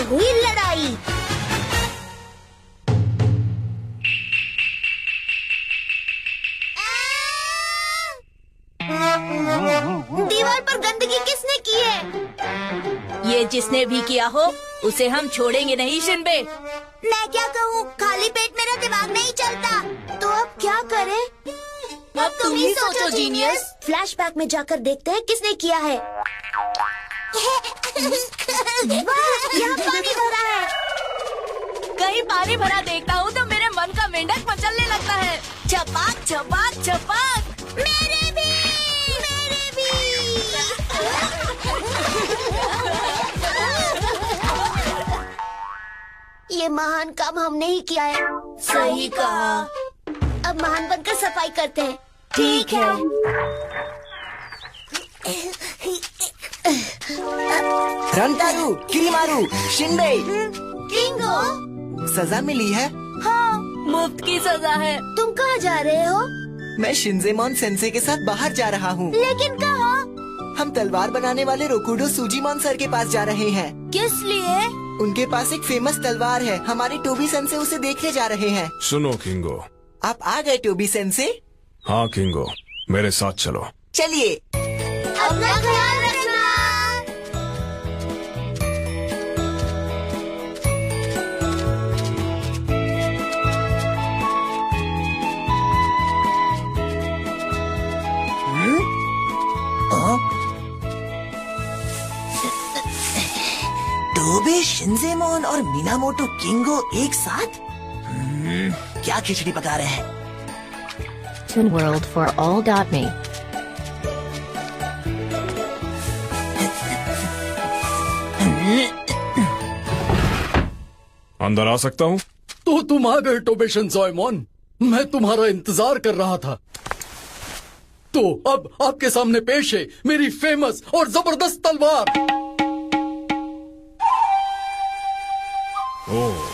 हुई लड़ाई। दीवार पर गंदगी किसने की है? ये जिसने भी किया हो उसे हम छोड़ेंगे नहीं शिनबे। मैं क्या कहूँ, खाली पेट मेरा दिमाग नहीं चलता। तो अब क्या करें? अब तुम ही सोचो जीनियस। फ्लैशबैक में जाकर देखते हैं किसने किया है। वाह, यहाँ पानी भरा है। कहीं पानी भरा देखता हूँ तो मेरे मन का मेंढक मचलने लगता है। छपाक छपाक छपाक। मेरे भी, मेरे भी। ये महान काम हमने ही किया है। सही कहा। अब महान बनकर सफाई करते हैं। ठीक है। रंतारू, किरीमारू, शिनबे, किंगो, सजा मिली है। हाँ, मुफ्त की सजा है। तुम कहाँ जा रहे हो? मैं शिनजेमोन सेंसे के साथ बाहर जा रहा हूँ। लेकिन कहाँ? हम तलवार बनाने वाले रोकुडो सूजीमोन सर के पास जा रहे हैं। किस लिए? उनके पास एक फेमस तलवार है। हमारे टोबी सेंसे उसे देखने जा रहे हैं। सुनो किंगो। आप आ गए टोबी सेंसे? हाँ किंगो, मेरे साथ चलो। चलिए। अपना ख्याल रखना। टोबी, शिनजेमोन और मिनामोटो किंगो एक साथ? क्या खिचड़ी पका रहे हैं? toonworldforall.me अंदर आ सकता हूँ? तो तुम आ गए टोबे शिनज़ोएमोन। मैं तुम्हारा इंतजार कर रहा था। तो अब आपके सामने पेश है मेरी फेमस और जबरदस्त तलवार। ओह,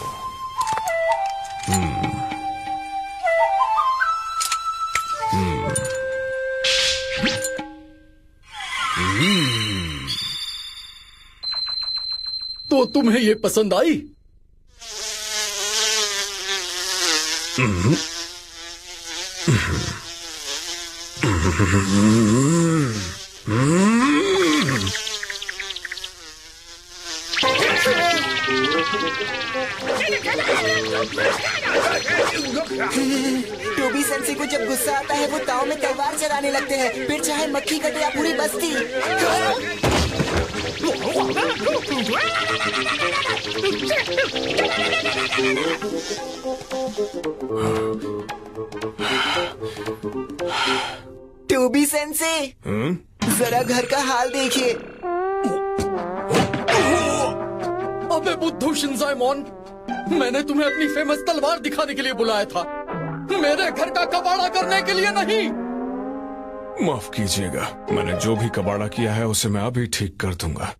तो तुम्हें ये पसंद आई? टोबी सेंसे को जब गुस्सा आता है वो ताव में तलवार चलाने लगते हैं, फिर चाहे मक्खी कटे या पूरी बस्ती। टोबी सेंसे, जरा घर का हाल देखिए। अबे बुद्धू शिनज़ोएमोन, मैंने तुम्हें अपनी फेमस तलवार दिखाने के लिए बुलाया था, मेरे घर का कबाड़ा करने के लिए नहीं। माफ कीजिएगा, मैंने जो भी कबाड़ा किया है उसे मैं अभी ठीक कर दूंगा।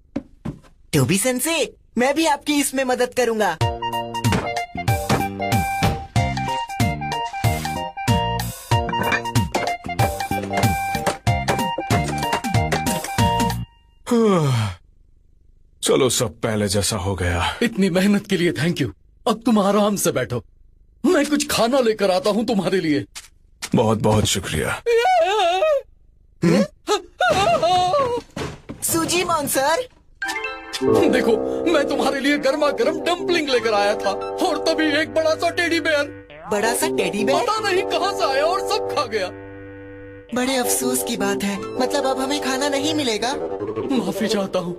टोबी सेंसे, मैं भी आपकी इसमें मदद करूंगा। चलो सब पहले जैसा हो गया। इतनी मेहनत के लिए थैंक यू। अब तुम आराम से बैठो, मैं कुछ खाना लेकर आता हूँ तुम्हारे लिए। बहुत बहुत शुक्रिया। सूजीमोन सर, देखो, मैं तुम्हारे लिए गर्मा गर्म डम्पलिंग लेकर आया था और तभी एक बड़ा सा टेडी बेयर, बड़ा सा टेडी बेयर? पता नहीं कहाँ से आया और सब खा गया। बड़े अफसोस की बात है, मतलब अब हमें खाना नहीं मिलेगा। माफी चाहता हूँ,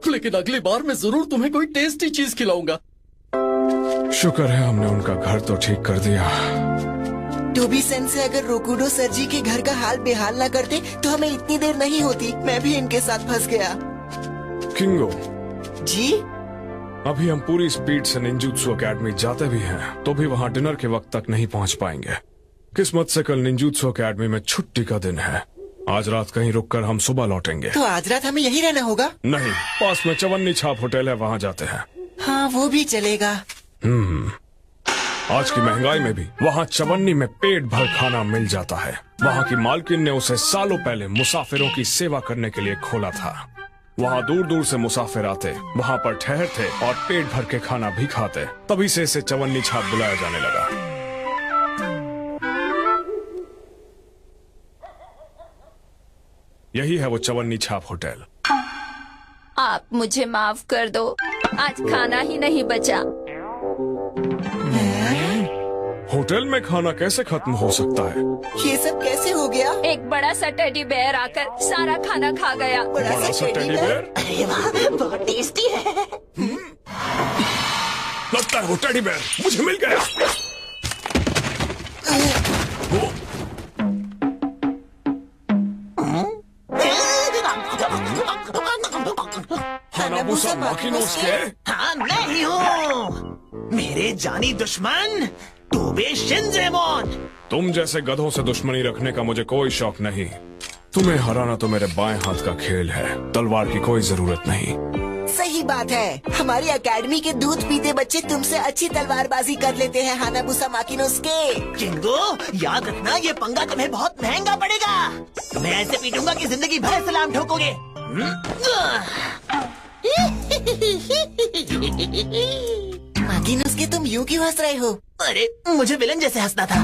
लेकिन अगली बार मैं जरूर तुम्हें कोई टेस्टी चीज खिलाऊंगा। शुक्र है हमने उनका घर तो ठीक कर दिया। टोबी सेंसे अगर रोकुडो सर जी के घर का हाल बेहाल ना करते तो हमें इतनी देर नहीं होती। मैं भी इनके साथ फंस गया। किंगो जी, अभी हम पूरी स्पीड से निंजुत्सु एकेडमी जाते भी हैं तो भी वहाँ डिनर के वक्त तक नहीं पहुँच पाएंगे। किस्मत से कल निंजुत्सु एकेडमी में छुट्टी का दिन है। आज रात कहीं रुककर हम सुबह लौटेंगे। तो आज रात हमें यहीं रहना होगा? नहीं, पास में चवन्नी छाप होटल है, वहाँ जाते हैं। हाँ, वो भी चलेगा। आज की महंगाई में भी वहाँ चवन्नी में पेट भर खाना मिल जाता है। वहाँ की मालकिन ने उसे सालों पहले मुसाफिरों की सेवा करने के लिए खोला था। वहाँ दूर दूर से मुसाफिर आते, वहाँ पर ठहरते और पेट भर के खाना भी खाते। तभी से इसे चवन्नी छाप बुलाया जाने लगा। यही है वो चवन्नी छाप होटल। आप मुझे माफ कर दो, आज खाना ही नहीं बचा। होटल में खाना कैसे खत्म हो सकता है? ये सब कैसे हो गया? एक बड़ा सा टेडी बेयर आकर सारा खाना खा गया। बड़ा सा टेडी बेयर? अरे वाह, बहुत टेस्टी है। लगता है वो टेडी बेयर मुझे मिल गया। हानाबुसा माकिनोस के? हाँ, मैं ही हूँ। मेरे जानी दुश्मन टोबे शिनजेमोन। तुम जैसे गधों से दुश्मनी रखने का मुझे कोई शौक नहीं। तुम्हें हराना तो मेरे बाएं हाथ का खेल है, तलवार की कोई जरूरत नहीं। सही बात है, हमारी एकेडमी के दूध पीते बच्चे तुमसे अच्छी तलवारबाजी कर लेते हैं हानाबुसा माकिनोस के। किंगो, याद रखना ये पंगा तुम्हें बहुत महंगा पड़ेगा। तुम्हें ऐसे पीटूंगा कि जिंदगी भर सलाम ठोकोगे। माकिनोस के तुम यूं क्यों हंस रहे हो? अरे मुझे विलन जैसे हंसना था।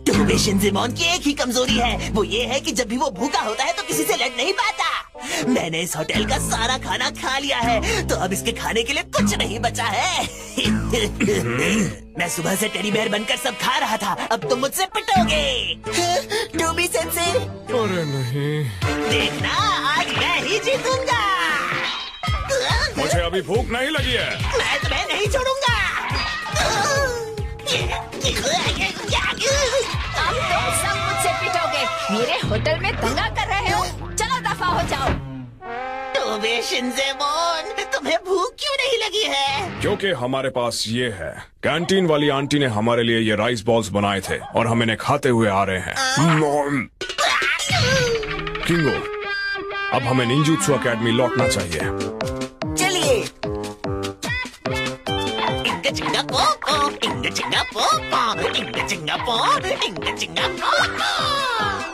टोबे शिनजेमोन की एक ही कमजोरी है, वो ये है कि जब भी वो भूखा होता है तो किसी से लड़ नहीं पाता। मैंने इस होटल का सारा खाना खा लिया है, तो अब इसके खाने के लिए कुछ नहीं बचा है। मैं सुबह से टेडी बेयर बनकर सब खा रहा था, अब तुम मुझसे पिटोगे। Tobey sense. अरे नहीं, देखना आज मैं ही जीतूंगा। मुझे अभी भूख नहीं लगी है। मैं तुम्हें नहीं छोड़ूंगा। अब तुम सब मुझसे पिटोगे। मेरे होटल में दंगा कर रहे हो, चलो दफा हो जाओ। टोबे शिनजेमोन, तुम्हें भूख क्यों नहीं लगी है? क्योंकि हमारे पास ये है। कैंटीन वाली आंटी ने हमारे लिए ये राइस बॉल्स बनाए थे और हम इन्हें खाते हुए आ रहे हैं। किंगो, अब हमें निंजुत्सु एकेडमी लौटना चाहिए। चलिए। इंगा चिंगा पोपो, इंगा चिंगा पोपो, इंगा चिंगा पो, इंगा चिंगा पोपो।